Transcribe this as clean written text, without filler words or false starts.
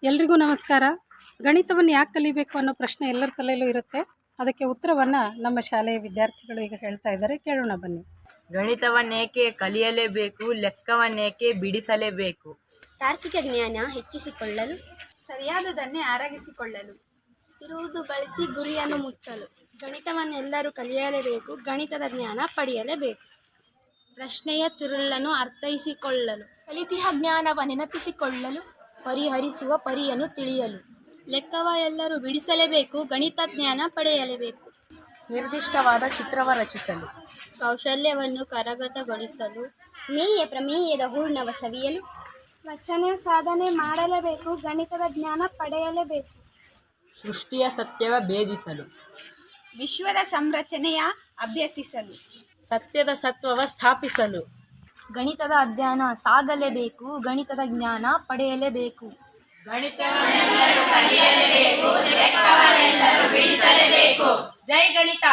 ಎಲ್ರಿಗೂ ನಮಸ್ಕಾರ. ಗಣಿತವನ್ನು ಯಾಕೆ ಕಲಿಬೇಕು ಅನ್ನೋ ಪ್ರಶ್ನೆ ಎಲ್ಲರ ತಲೆಯಲ್ಲೂ ಇರುತ್ತೆ. ಅದಕ್ಕೆ ಉತ್ತರವನ್ನು ನಮ್ಮ ಶಾಲೆಯ ವಿದ್ಯಾರ್ಥಿಗಳು ಈಗ ಹೇಳ್ತಾ ಇದ್ದಾರೆ, ಕೇಳೋಣ ಬನ್ನಿ. ಗಣಿತವನ್ನೇಕೆ ಕಲಿಯಲೇಬೇಕು, ಲೆಕ್ಕವನ್ನೇಕೆ ಬಿಡಿಸಲೇಬೇಕು? ತಾರ್ಕಿಕ ಜ್ಞಾನ ಹೆಚ್ಚಿಸಿಕೊಳ್ಳಲು, ಸರಿಯಾದದನ್ನೇ ಆರಗಿಸಿಕೊಳ್ಳಲು, ಇರುವುದು ಬಳಸಿ ಗುರಿಯನ್ನು ಮುಟ್ಟಲು. ಗಣಿತವನ್ನೆಲ್ಲರೂ ಕಲಿಯಲೇಬೇಕು, ಗಣಿತದ ಜ್ಞಾನ ಪಡೆಯಲೇಬೇಕು. ಪ್ರಶ್ನೆಯ ತಿರುಳನ್ನು ಅರ್ಥೈಸಿಕೊಳ್ಳಲು, ಕಲಿತಿಹ ಜ್ಞಾನವನ್ನು ನೆನಪಿಸಿಕೊಳ್ಳಲು, ಪರಿಹರಿಸುವ ಪರಿಯನ್ನು ತಿಳಿಯಲು. ಲೆಕ್ಕವ ಎಲ್ಲರೂ ಬಿಡಿಸಲೇಬೇಕು, ಗಣಿತ ಜ್ಞಾನ ಪಡೆಯಲೇಬೇಕು. ನಿರ್ದಿಷ್ಟವಾದ ಚಿತ್ರವ ರಚಿಸಲು, ಕೌಶಲ್ಯವನ್ನು ಕರಗತಗೊಳಿಸಲು, ಮೇಯ ಪ್ರಮೇಯದ ಹೂರ್ಣವ ಸವಿಯಲು. ರಚನೆ ಸಾಧನೆ ಮಾಡಲೇಬೇಕು, ಗಣಿತದ ಜ್ಞಾನ ಪಡೆಯಲೇಬೇಕು. ಸೃಷ್ಟಿಯ ಸತ್ಯವ ಭೇದಿಸಲು, ವಿಶ್ವದ ಸಂರಚನೆಯ ಅಭ್ಯಸಿಸಲು, ಸತ್ಯದ ಸತ್ವವ ಸ್ಥಾಪಿಸಲು. ಗಣಿತದ ಅಧ್ಯಯನ ಸಾಗಲೇಬೇಕು, ಗಣಿತದ ಜ್ಞಾನ ಪಡೆಯಲೇಬೇಕು. ಜೈ ಗಣಿತ.